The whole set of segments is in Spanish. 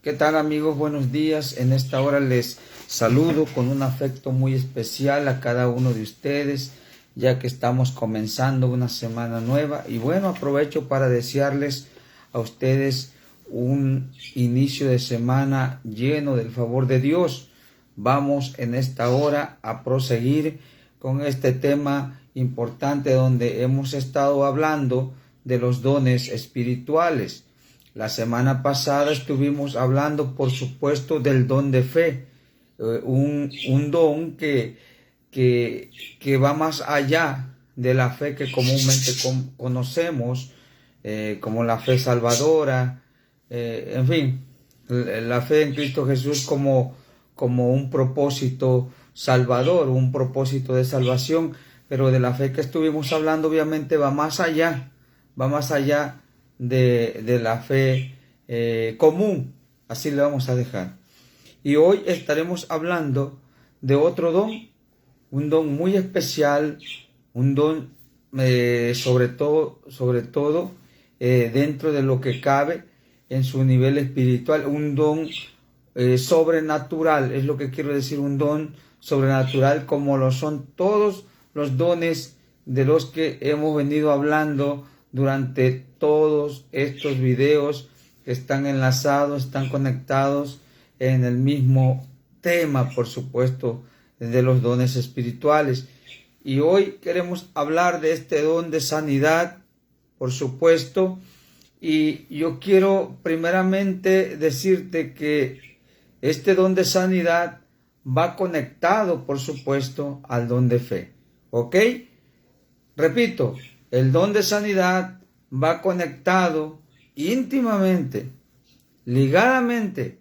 ¿Qué tal, amigos? Buenos días. En esta hora les saludo con un afecto muy especial a cada uno de ustedes, ya que estamos comenzando una semana nueva. Y bueno, aprovecho para desearles a ustedes un inicio de semana lleno del favor de Dios. Vamos en esta hora a proseguir con este tema importante donde hemos estado hablando de los dones espirituales. La semana pasada estuvimos hablando, por supuesto, del don de fe, un don que va más allá de la fe que comúnmente conocemos, como la fe salvadora, en fin, la fe en Cristo Jesús como un propósito salvador, un propósito de salvación, pero de la fe que estuvimos hablando obviamente va más allá de la fe común, así le vamos a dejar. Y hoy estaremos hablando de otro don, un don muy especial, un don sobre todo dentro de lo que cabe en su nivel espiritual, un don sobrenatural, es lo que quiero decir, un don sobrenatural como lo son todos los dones de los que hemos venido hablando durante todos estos videos que están enlazados, están conectados en el mismo tema, por supuesto, de los dones espirituales. Y hoy queremos hablar de este don de sanidad, por supuesto, y yo quiero primeramente decirte que este don de sanidad va conectado, por supuesto, al don de fe. ¿Ok? Repito, el don de sanidad va conectado íntimamente, ligadamente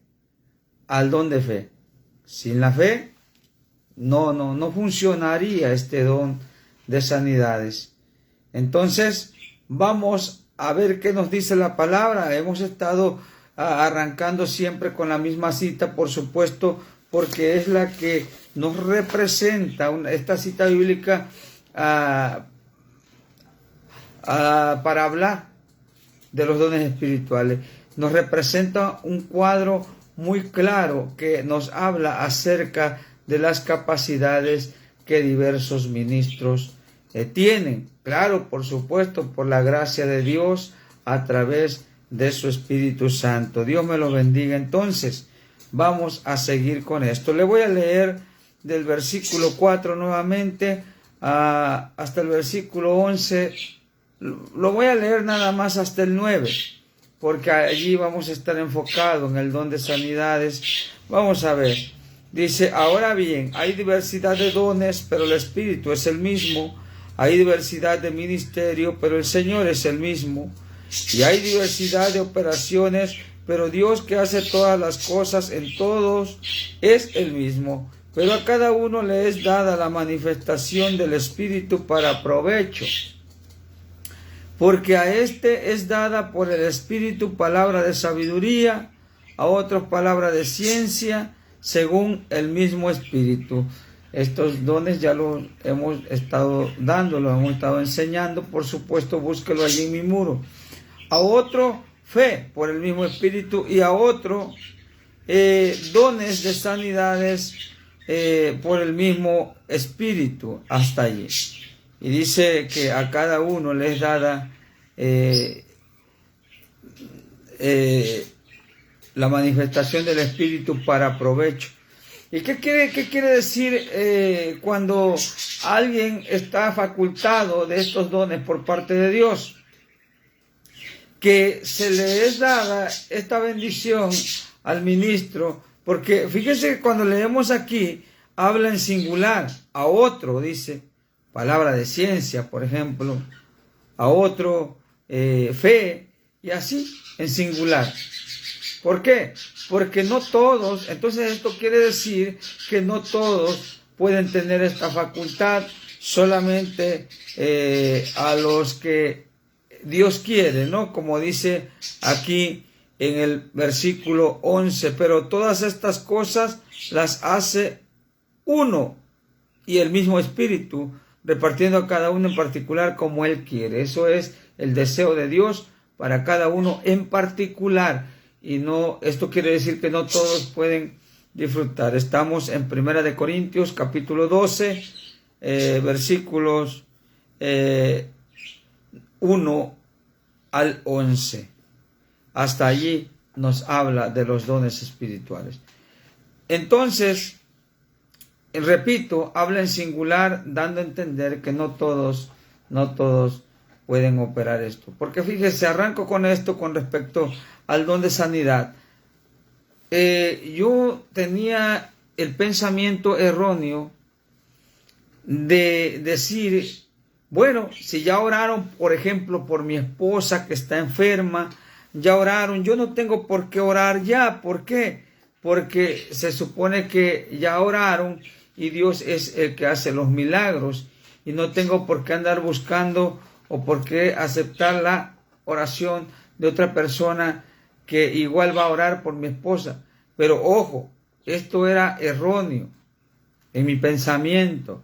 al don de fe. Sin la fe, no funcionaría este don de sanidades. Entonces, vamos a ver qué nos dice la palabra. Hemos estado arrancando siempre con la misma cita, por supuesto, porque es la que nos representa esta cita bíblica para hablar de los dones espirituales. Nos representa un cuadro muy claro que nos habla acerca de las capacidades que diversos ministros tienen. Claro, por supuesto, por la gracia de Dios a través de su Espíritu Santo. Dios me lo bendiga. Entonces, vamos a seguir con esto. Le voy a leer del versículo 4 nuevamente hasta el versículo 11. Lo voy a leer nada más hasta el 9, porque allí vamos a estar enfocados en el don de sanidades. Vamos a ver. Dice, ahora bien, hay diversidad de dones, pero el Espíritu es el mismo. Hay diversidad de ministerio, pero el Señor es el mismo. Y hay diversidad de operaciones, pero Dios que hace todas las cosas en todos es el mismo. Pero a cada uno le es dada la manifestación del Espíritu para provecho. Porque a este es dada por el Espíritu palabra de sabiduría, a otros palabra de ciencia, según el mismo Espíritu. Estos dones ya los hemos estado dando, los hemos estado enseñando. Por supuesto, búsquelo allí en mi muro. A otro, fe por el mismo Espíritu, y a otro, dones de sanidades por el mismo Espíritu, hasta allí. Y dice que a cada uno le es dada la manifestación del Espíritu para provecho. ¿Y qué quiere decir cuando alguien está facultado de estos dones por parte de Dios? Que se le es dada esta bendición al ministro, porque fíjense que cuando leemos aquí, habla en singular, a otro dice, palabra de ciencia, por ejemplo, a otro fe, y así en singular. ¿Por qué? Porque no todos, entonces esto quiere decir que no todos pueden tener esta facultad, solamente a los que Dios quiere, ¿no? Como dice aquí en el versículo 11, pero todas estas cosas las hace uno y el mismo Espíritu, repartiendo a cada uno en particular como Él quiere. Eso es el deseo de Dios para cada uno en particular. y no, esto quiere decir que no todos pueden disfrutar. Estamos en 1 Corintios capítulo 12, versículos 1 al 11. Hasta allí nos habla de los dones espirituales. Entonces, repito, habla en singular, dando a entender que no todos pueden operar esto. Porque fíjese, arranco con esto con respecto al don de sanidad. Yo tenía el pensamiento erróneo de decir, bueno, si ya oraron, por ejemplo, por mi esposa que está enferma, ya oraron, yo no tengo por qué orar ya. ¿Por qué? Porque se supone que ya oraron y Dios es el que hace los milagros y no tengo por qué andar buscando o por qué aceptar la oración de otra persona que igual va a orar por mi esposa. Pero ojo, esto era erróneo en mi pensamiento.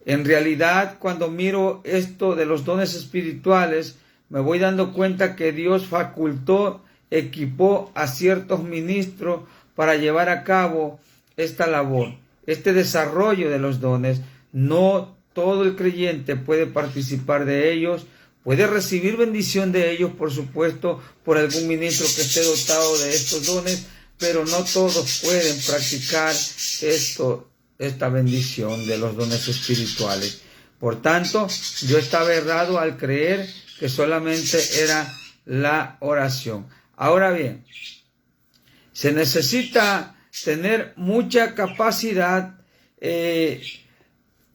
En realidad, cuando miro esto de los dones espirituales, me voy dando cuenta que Dios facultó, equipó a ciertos ministros para llevar a cabo esta labor, este desarrollo de los dones. No todo el creyente puede participar de ellos, puede recibir bendición de ellos, por supuesto, por algún ministro que esté dotado de estos dones, pero no todos pueden practicar esta bendición de los dones espirituales. Por tanto, yo estaba errado al creer que solamente era la oración. Ahora bien, se necesita tener mucha capacidad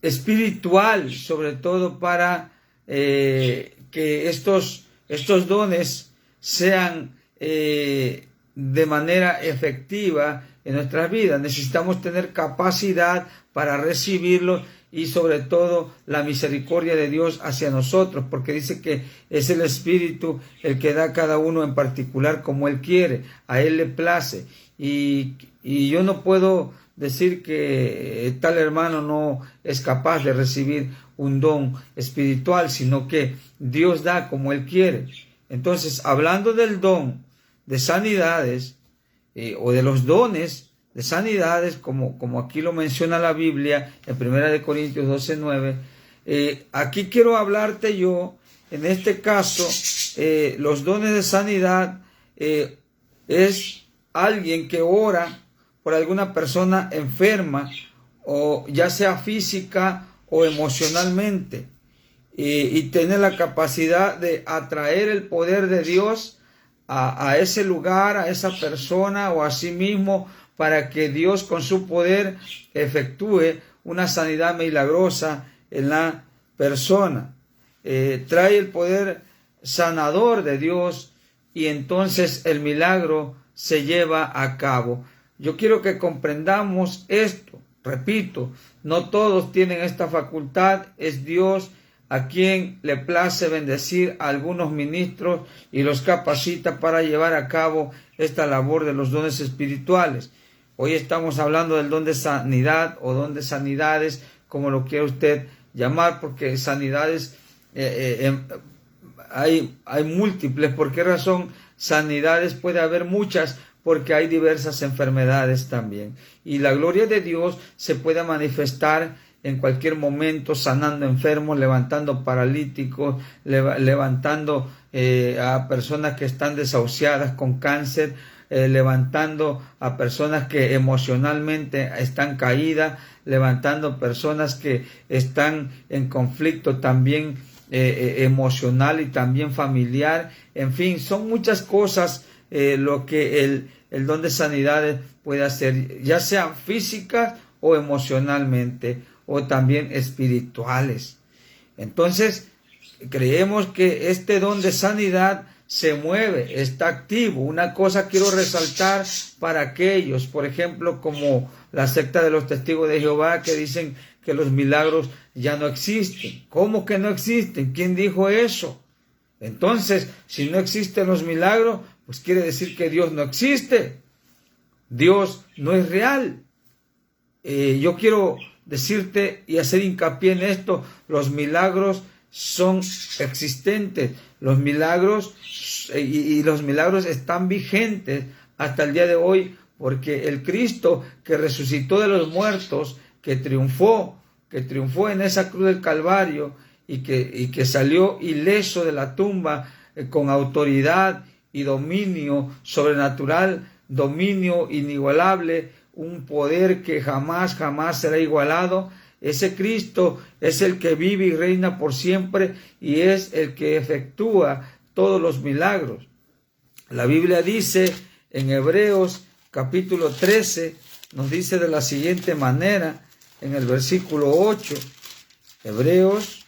espiritual, sobre todo para que estos dones sean de manera efectiva en nuestras vidas. Necesitamos tener capacidad para recibirlo y sobre todo la misericordia de Dios hacia nosotros, porque dice que es el Espíritu el que da a cada uno en particular como Él quiere, a Él le place. Y yo no puedo decir que tal hermano no es capaz de recibir un don espiritual, sino que Dios da como Él quiere. Entonces, hablando del don de sanidades o de los dones de sanidades, como aquí lo menciona la Biblia en 1 Corintios 12:9, aquí quiero hablarte yo, en este caso, los dones de sanidad es alguien que ora por alguna persona enferma, o ya sea física o emocionalmente, y tener la capacidad de atraer el poder de Dios a ese lugar, a esa persona o a sí mismo, para que Dios con su poder efectúe una sanidad milagrosa en la persona. Trae el poder sanador de Dios y entonces el milagro se lleva a cabo. Yo quiero que comprendamos esto. Repito, no todos tienen esta facultad. Es Dios a quien le place bendecir a algunos ministros y los capacita para llevar a cabo esta labor de los dones espirituales. Hoy estamos hablando del don de sanidad o don de sanidades, como lo quiera usted llamar, porque sanidades hay múltiples. ¿Por qué razón? Sanidades puede haber muchas, porque hay diversas enfermedades también. Y la gloria de Dios se puede manifestar en cualquier momento, sanando enfermos, levantando paralíticos, levantando a personas que están desahuciadas con cáncer, levantando a personas que emocionalmente están caídas, levantando personas que están en conflicto también emocional y también familiar. En fin, son muchas cosas lo que el don de sanidades puede hacer, ya sean físicas o emocionalmente, o también espirituales. Entonces, creemos que este don de sanidad se mueve, está activo. Una cosa quiero resaltar para aquellos, por ejemplo, como la secta de los testigos de Jehová, que dicen que los milagros ya no existen. ¿Cómo que no existen? ¿Quién dijo eso? Entonces, si no existen los milagros, pues quiere decir que Dios no existe. Dios no es real. Yo quiero decirte y hacer hincapié en esto: los milagros son existentes. Los milagros y los milagros están vigentes hasta el día de hoy, porque el Cristo que resucitó de los muertos, que triunfó en esa cruz del Calvario y que salió ileso de la tumba con autoridad y dominio sobrenatural, dominio inigualable, un poder que jamás será igualado. Ese Cristo es el que vive y reina por siempre y es el que efectúa todos los milagros. La Biblia dice en Hebreos capítulo 13, nos dice de la siguiente manera, en el versículo 8, Hebreos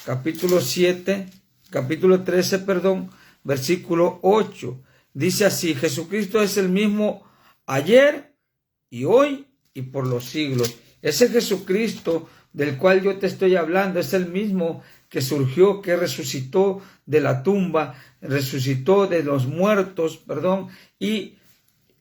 capítulo 13, versículo 8, dice así: Jesucristo es el mismo ayer y hoy y por los siglos. Ese Jesucristo del cual yo te estoy hablando es el mismo que surgió, que resucitó de la tumba, resucitó de los muertos, y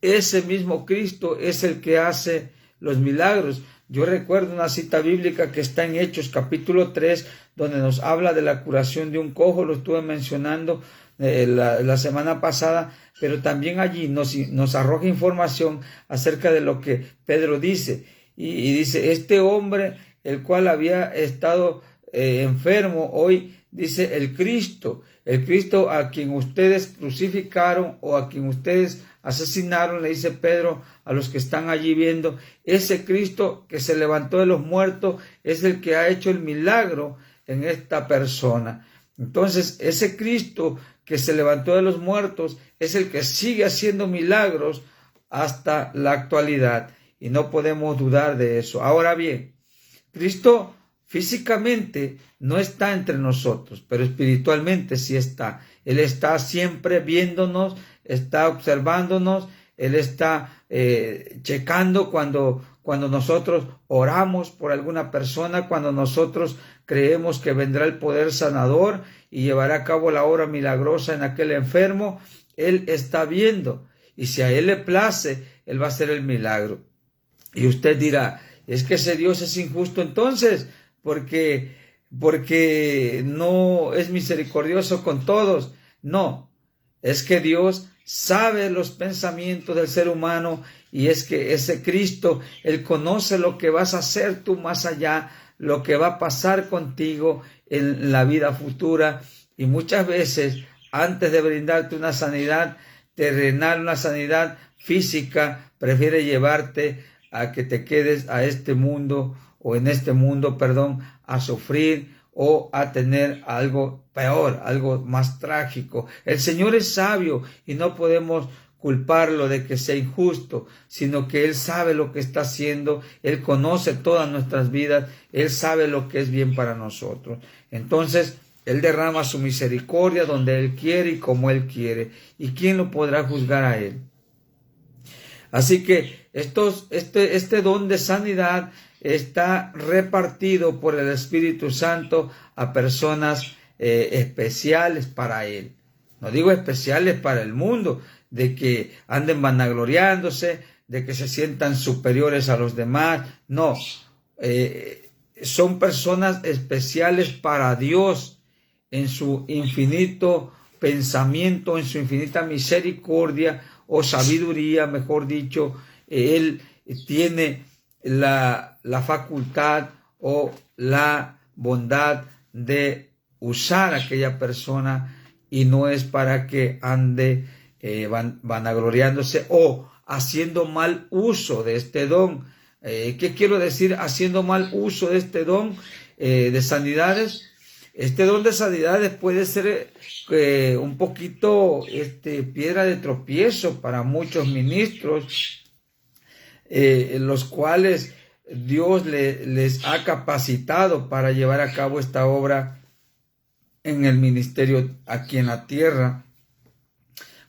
ese mismo Cristo es el que hace los milagros. Yo recuerdo una cita bíblica que está en Hechos capítulo 3, donde nos habla de la curación de un cojo, lo estuve mencionando la semana pasada, pero también allí nos arroja información acerca de lo que Pedro dice. Y dice, este hombre, el cual había estado enfermo, hoy dice el Cristo a quien ustedes crucificaron o a quien ustedes asesinaron, le dice Pedro a los que están allí viendo, ese Cristo que se levantó de los muertos es el que ha hecho el milagro en esta persona. Entonces, ese Cristo que se levantó de los muertos es el que sigue haciendo milagros hasta la actualidad y no podemos dudar de eso. Ahora bien, Cristo físicamente no está entre nosotros, pero espiritualmente sí está. Él está siempre viéndonos, está observándonos, Él está checando cuando nosotros oramos por alguna persona, cuando nosotros creemos que vendrá el poder sanador y llevará a cabo la obra milagrosa en aquel enfermo. Él está viendo y si a Él le place, Él va a hacer el milagro. Y usted dirá, ¿es que ese Dios es injusto entonces? Porque no es misericordioso con todos. No, es que Dios sabe los pensamientos del ser humano y es que ese Cristo, Él conoce lo que vas a hacer tú más allá, lo que va a pasar contigo en la vida futura y muchas veces antes de brindarte una sanidad terrenal, una sanidad física, prefiere llevarte a que te quedes a este mundo o en este mundo, a sufrir o a tener algo peor, algo más trágico. El Señor es sabio y no podemos culparlo de que sea injusto, sino que Él sabe lo que está haciendo, Él conoce todas nuestras vidas, Él sabe lo que es bien para nosotros. Entonces, Él derrama su misericordia donde Él quiere y como Él quiere. ¿Y quién lo podrá juzgar a Él? Así que este don de sanidad está repartido por el Espíritu Santo a personas especiales para Él. No digo especiales para el mundo, de que anden vanagloriándose, de que se sientan superiores a los demás. No, son personas especiales para Dios en su infinito pensamiento, en su infinita misericordia o sabiduría, mejor dicho. Él tiene la facultad o la bondad de usar a aquella persona y no es para que ande vanagloriándose o haciendo mal uso de este don. ¿Qué quiero decir haciendo mal uso de este don de sanidades? Este don de sanidades puede ser un poquito piedra de tropiezo para muchos ministros, los cuales Dios les ha capacitado para llevar a cabo esta obra en el ministerio aquí en la tierra.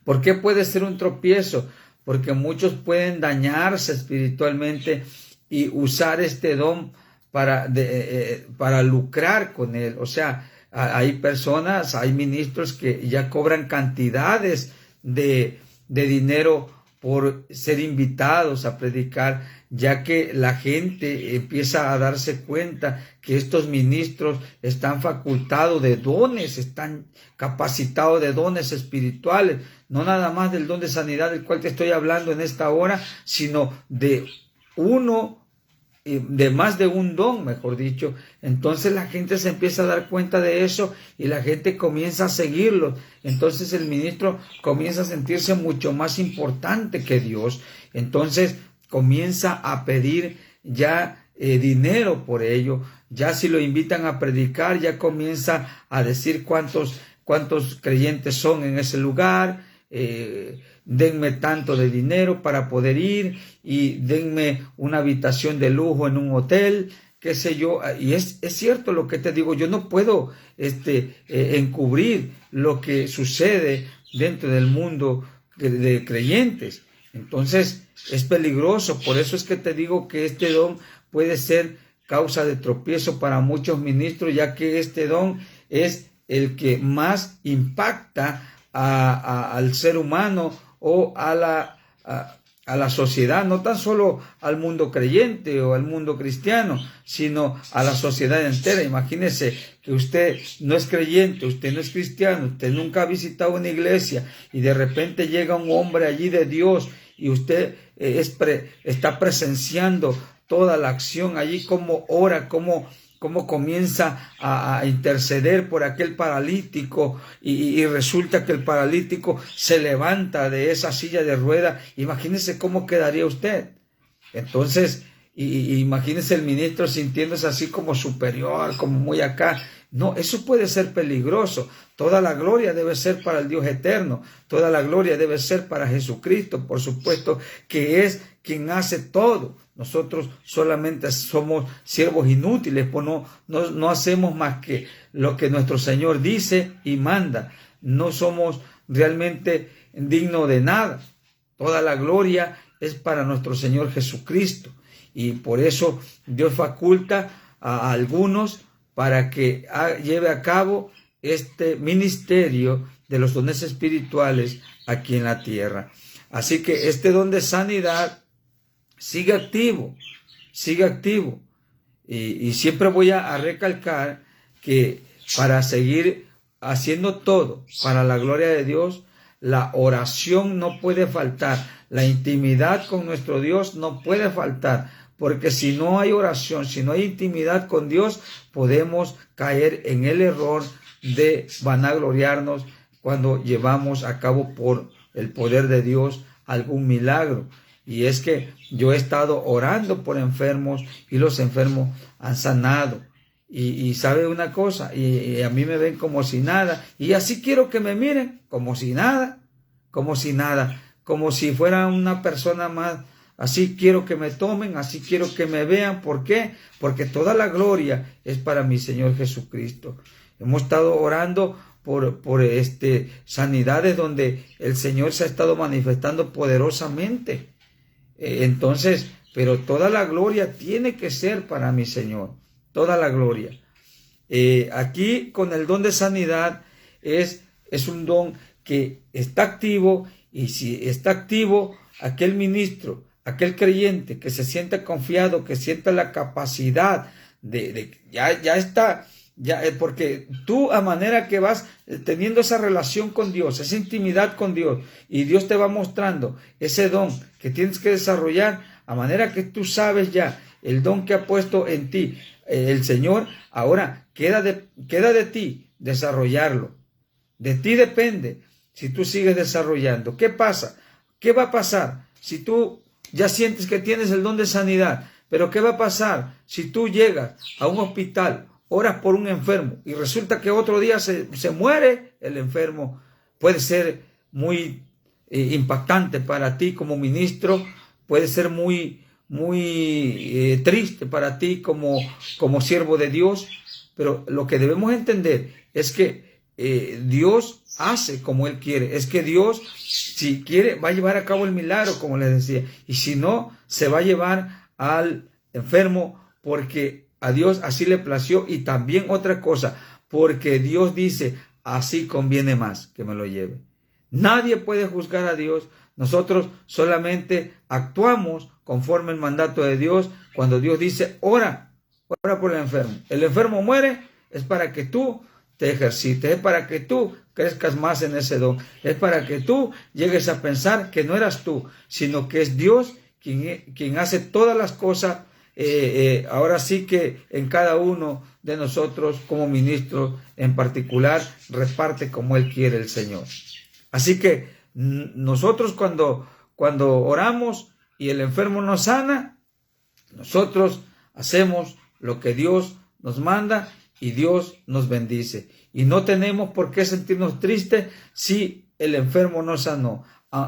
¿Por qué puede ser un tropiezo? Porque muchos pueden dañarse espiritualmente y usar este don para lucrar con él. O sea, hay personas, hay ministros que ya cobran cantidades de dinero por ser invitados a predicar, ya que la gente empieza a darse cuenta que estos ministros están facultados de dones, están capacitados de dones espirituales, no nada más del don de sanidad del cual te estoy hablando en esta hora, sino de más de un don, mejor dicho. Entonces la gente se empieza a dar cuenta de eso y la gente comienza a seguirlos. Entonces el ministro comienza a sentirse mucho más importante que Dios. Entonces comienza a pedir ya dinero por ello. Ya si lo invitan a predicar, ya comienza a decir cuántos creyentes son en ese lugar. Denme tanto de dinero para poder ir y denme una habitación de lujo en un hotel, qué sé yo. Y es cierto lo que te digo, yo no puedo encubrir lo que sucede dentro del mundo de creyentes. Entonces es peligroso, por eso es que te digo que este don puede ser causa de tropiezo para muchos ministros, ya que este don es el que más impacta al ser humano o a la sociedad, no tan solo al mundo creyente o al mundo cristiano, sino a la sociedad entera. Imagínese que usted no es creyente, usted no es cristiano, usted nunca ha visitado una iglesia y de repente llega un hombre allí de Dios y usted está presenciando toda la acción allí, como ora, cómo comienza a interceder por aquel paralítico y resulta que el paralítico se levanta de esa silla de ruedas. Imagínese cómo quedaría usted. Entonces, imagínese el ministro sintiéndose así como superior, como muy acá. No, eso puede ser peligroso. Toda la gloria debe ser para el Dios eterno. Toda la gloria debe ser para Jesucristo, por supuesto, que es quien hace todo. Nosotros solamente somos siervos inútiles, pues no hacemos más que lo que nuestro Señor dice y manda. No somos realmente dignos de nada. Toda la gloria es para nuestro Señor Jesucristo. Y por eso Dios faculta a algunos para que lleve a cabo este ministerio de los dones espirituales aquí en la tierra. Así que este don de sanidad sigue activo. Y siempre voy a recalcar que para seguir haciendo todo para la gloria de Dios, la oración no puede faltar, la intimidad con nuestro Dios no puede faltar, porque si no hay oración, si no hay intimidad con Dios, podemos caer en el error de vanagloriarnos cuando llevamos a cabo por el poder de Dios algún milagro. Y es que yo he estado orando por enfermos y los enfermos han sanado. Y sabe una cosa, y a mí me ven como si nada, y así quiero que me miren, como si nada, como si fuera una persona más. Así quiero que me tomen, así quiero que me vean. ¿Por qué? Porque toda la gloria es para mi Señor Jesucristo. Hemos estado orando por sanidades donde el Señor se ha estado manifestando poderosamente. Entonces, pero toda la gloria tiene que ser para mi Señor. Toda la gloria. Aquí con el don de sanidad es un don que está activo, y si está activo, aquel ministro, aquel creyente que se sienta confiado, que sienta la capacidad ya está, porque tú a manera que vas teniendo esa relación con Dios, esa intimidad con Dios, y Dios te va mostrando ese don que tienes que desarrollar, a manera que tú sabes ya el don que ha puesto en ti el Señor, ahora queda de ti desarrollarlo. De ti depende si tú sigues desarrollando. ¿Qué pasa? ¿Qué va a pasar si tú ya sientes que tienes el don de sanidad? Pero ¿qué va a pasar si tú llegas a un hospital, oras por un enfermo y resulta que otro día se muere el enfermo? Puede ser muy impactante para ti como ministro, puede ser muy triste para ti como siervo de Dios, pero lo que debemos entender es que Dios hace como Él quiere. Es que Dios, si quiere, va a llevar a cabo el milagro, como les decía, y si no, se va a llevar al enfermo porque a Dios así le plació. Y también otra cosa, porque Dios dice, así conviene más que me lo lleve. Nadie puede juzgar a Dios, Nosotros solamente actuamos conforme el mandato de Dios cuando Dios dice, ora por el enfermo. El enfermo muere, es para que tú te ejercites, es para que tú crezcas más en ese don, es para que tú llegues a pensar que no eras tú, sino que es Dios quien hace todas las cosas, ahora sí que en cada uno de nosotros como ministros en particular reparte como Él quiere el Señor. Así que nosotros cuando oramos y el enfermo nos sana, nosotros hacemos lo que Dios nos manda y Dios nos bendice. Y no tenemos por qué sentirnos tristes si el enfermo no sanó.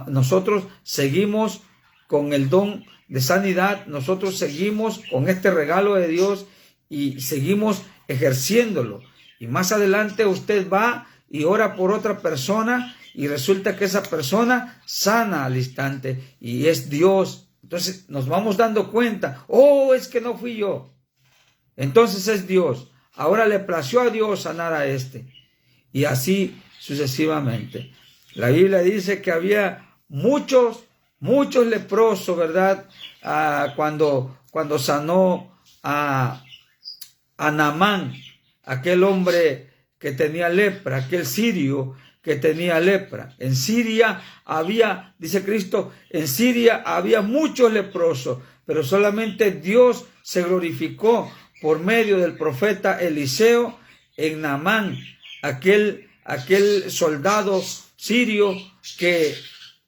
Nosotros seguimos con el don de sanidad, nosotros seguimos con este regalo de Dios y seguimos ejerciéndolo. Y más adelante usted va y ora por otra persona y resulta que esa persona sana al instante y es Dios. Entonces nos vamos dando cuenta, es que no fui yo. Entonces es Dios. Ahora le plació a Dios sanar a este. Y así sucesivamente. La Biblia dice que había muchos leprosos, ¿verdad? Cuando sanó a Naamán, aquel hombre que tenía lepra, aquel sirio que tenía lepra. En Siria había, dice Cristo, en Siria había muchos leprosos, pero solamente Dios se glorificó por medio del profeta Eliseo en Naamán, aquel soldado sirio que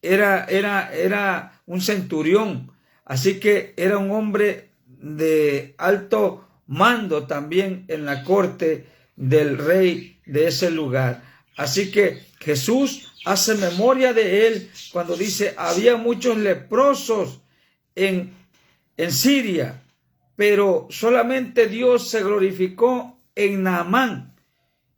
era un centurión, así que era un hombre de alto mando también en la corte del rey de ese lugar. Así que Jesús hace memoria de él cuando dice, había muchos leprosos en Siria, pero solamente Dios se glorificó en Naamán.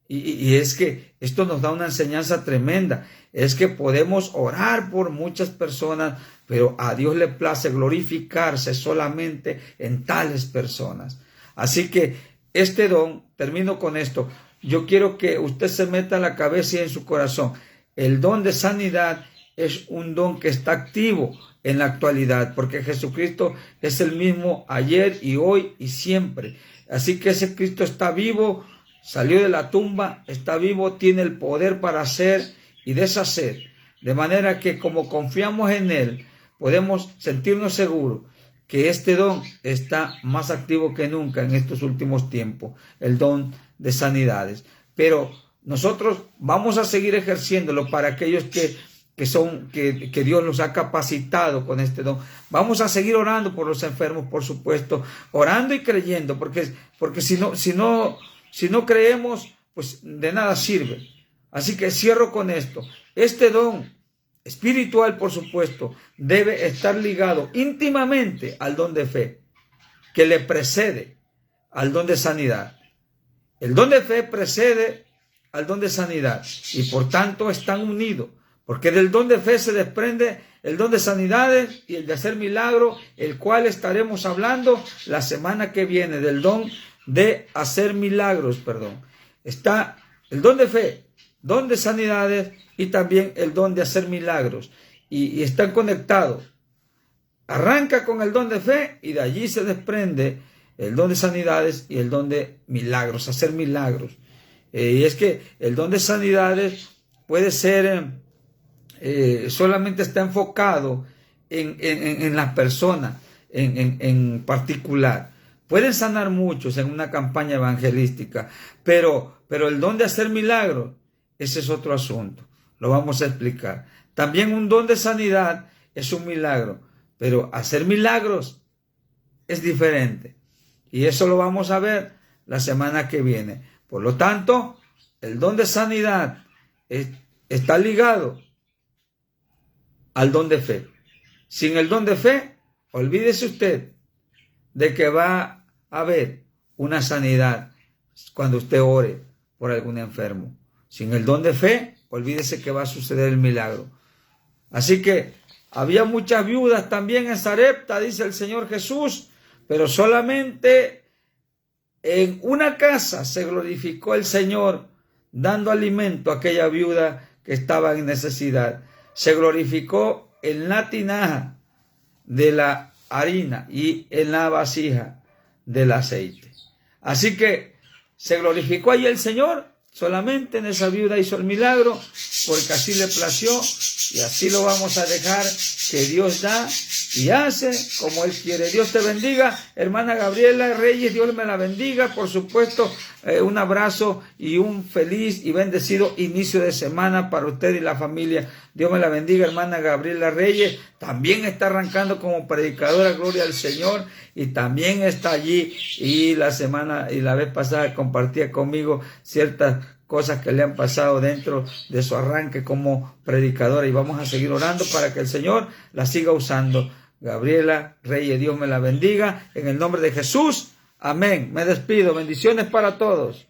Y es que esto nos da una enseñanza tremenda. Es que podemos orar por muchas personas, pero a Dios le place glorificarse solamente en tales personas. Así que este don, termino con esto, yo quiero que usted se meta en la cabeza y en su corazón. El don de sanidad es un don que está activo en la actualidad, porque Jesucristo es el mismo ayer y hoy y siempre. Así que ese Cristo está vivo, salió de la tumba, está vivo, tiene el poder para hacer y deshacer. De manera que como confiamos en Él, podemos sentirnos seguros que este don está más activo que nunca en estos últimos tiempos, el don de sanidades. Pero nosotros vamos a seguir ejerciéndolo para aquellos que Dios los ha capacitado con este don. Vamos a seguir orando por los enfermos, por supuesto, orando y creyendo, porque si no creemos, pues de nada sirve. Así que cierro con esto. Este don espiritual, por supuesto, debe estar ligado íntimamente al don de fe, que le precede al don de sanidad. El don de fe precede al don de sanidad y por tanto están unidos, porque del don de fe se desprende el don de sanidades y el de hacer milagro, el cual estaremos hablando la semana que viene, del don de hacer milagros, Está el don de fe, don de sanidades y también el don de hacer milagros. Y están conectados. Arranca con el don de fe y de allí se desprende el don de sanidades y el don de milagros, hacer milagros. Y es que el don de sanidades puede ser, solamente está enfocado en la persona, en particular. Pueden sanar muchos en una campaña evangelística, pero el don de hacer milagros, ese es otro asunto. Lo vamos a explicar. También un don de sanidad es un milagro, pero hacer milagros es diferente. Y eso lo vamos a ver la semana que viene. Por lo tanto, el don de sanidad está ligado al don de fe. Sin el don de fe, olvídese usted de que va a haber una sanidad cuando usted ore por algún enfermo. Sin el don de fe, olvídese que va a suceder el milagro. Así que había muchas viudas también en Sarepta, dice el Señor Jesús, pero solamente en una casa se glorificó el Señor dando alimento a aquella viuda que estaba en necesidad. Se glorificó en la tinaja de la harina y en la vasija del aceite. Así que se glorificó allí el Señor. Solamente en esa viuda hizo el milagro, porque así le plació, y así lo vamos a dejar, que Dios da y hace como Él quiere. Dios te bendiga, hermana Gabriela Reyes, Dios me la bendiga. Por supuesto, un abrazo y un feliz y bendecido inicio de semana para usted y la familia. Dios me la bendiga, hermana Gabriela Reyes. También está arrancando como predicadora, gloria al Señor, y también está allí. Y la vez pasada compartía conmigo ciertas cosas que le han pasado dentro de su arranque como predicadora, y vamos a seguir orando para que el Señor la siga usando. Gabriela Reyes, Dios me la bendiga en el nombre de Jesús. Amén. Me despido. Bendiciones para todos.